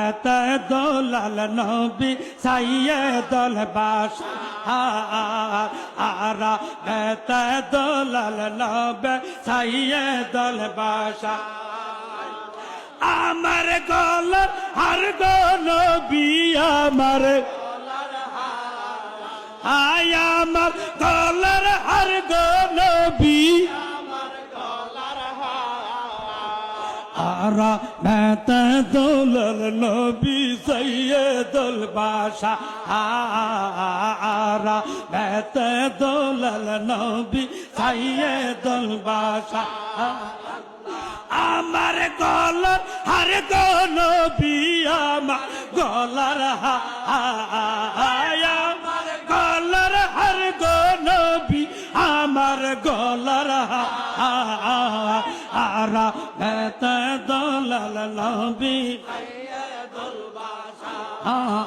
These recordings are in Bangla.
বেতে দোলাল নবী সাইয়েদুল বাশার আরা বেতে দোলাল নবী সাইয়েদুল বাশার আমার গলার হার গো নবী আমার আয় আমার গলার হার গো নবী আরা বেতে দোলাল নবী সাইয়েদুল বাশার আরা বেতে দোলাল নবী সাইয়েদুল বাশার আমার গলার হার গো নবী আমার গলার আমার গলার হার গো নবী আমার গলার আরা বেতে দোলাল নবী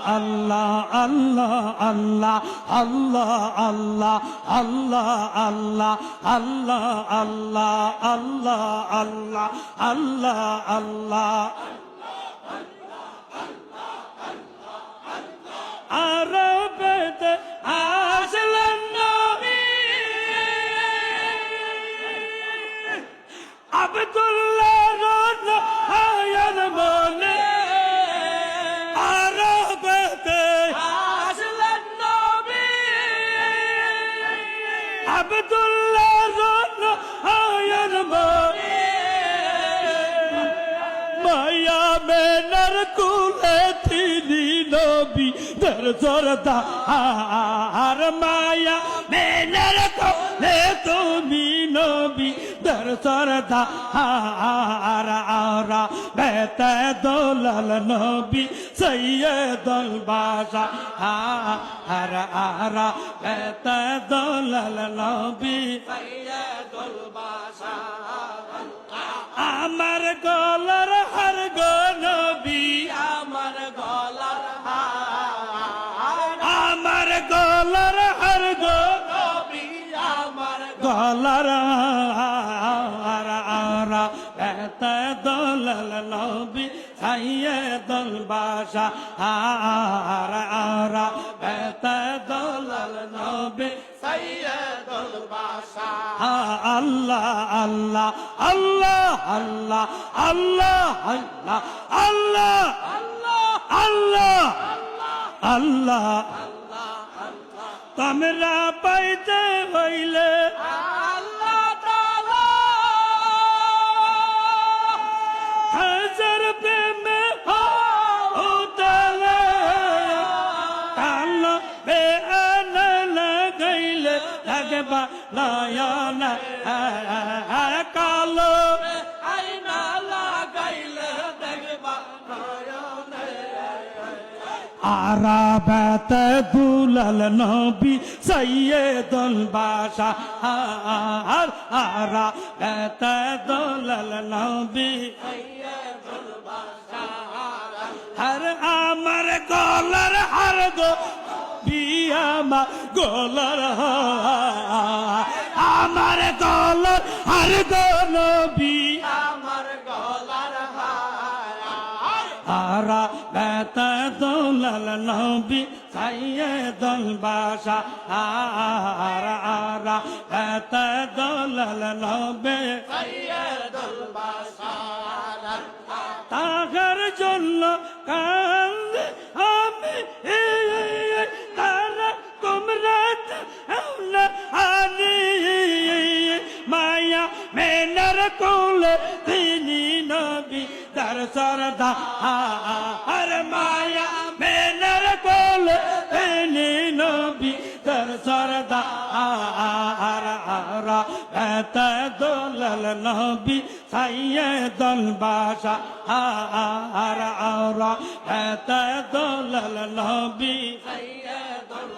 আল্লাহ আল্লাহ আল্লাহ আল্লাহ আল্লাহ আল্লাহ আল্লাহ আল্লাহ আল্লাহ আল্লাহ আল্লাহ আল্লাহ আল্লাহ আরবেতে আসলেন নবী আব্দুল্লাহ রহমান বলে আব্দুল্লাহ রহমান মায়া মেনার কুলে তিনি নবী দর সরদা আর মায়া মেনার কুলে তুমি নবী দর সরদা আর আরা বেতে দোলাল নবী সাইয়েদুল বাশার আর আরা বেতে দোলাল নবী সাইয়েদুল বাশার আমার গলার হার গো নবী আমার গলার আমার গলার হার গো নবী আমার গলার আরা বেতে দোলাল নবী সাইয়েদুল বাশার আরা বেতে দোলাল নবী সাইয়েদুল বাশার আল্লাহ আল্লাহ আল্লাহ আল্লাহ আল্লাহ আল্লাহ আল্লাহ আল্লাহ আল্লাহ তোমরা পাইতে হইলে আল্লাহ তাআলা হাজার প্রেমে উতলে কালো বেআনা লাগাইলে লাগবা নয়না কালো আয়না লাগাইলে দেখবা নয়না আরা বেতে দুলাল নবী সাইয়েদুল বাশার আরা বেতে দুলাল নবী সাইয়েদুল বাশার হর আমার গলার হার গো বিয়ামা গলার আমার গলার হার গো নবী আমার গলার আরা বেতে দোলাল নবী সাইয়েদুল বাশার আরা বেতে দোলাল নবী সাইয়েদুল বাশার তাহার জন্য কান্দে আমি তারা তোমরা আনি মায়া মেনার কোলে তিনি নবী দর সরদা আর মায়া মেনার কোলে তিনি নবী দর সরদা আর বেতে দোলাল নবী সাইয়েদুল বাশার আর বেতে দোলাল নবী সাইয়েদুল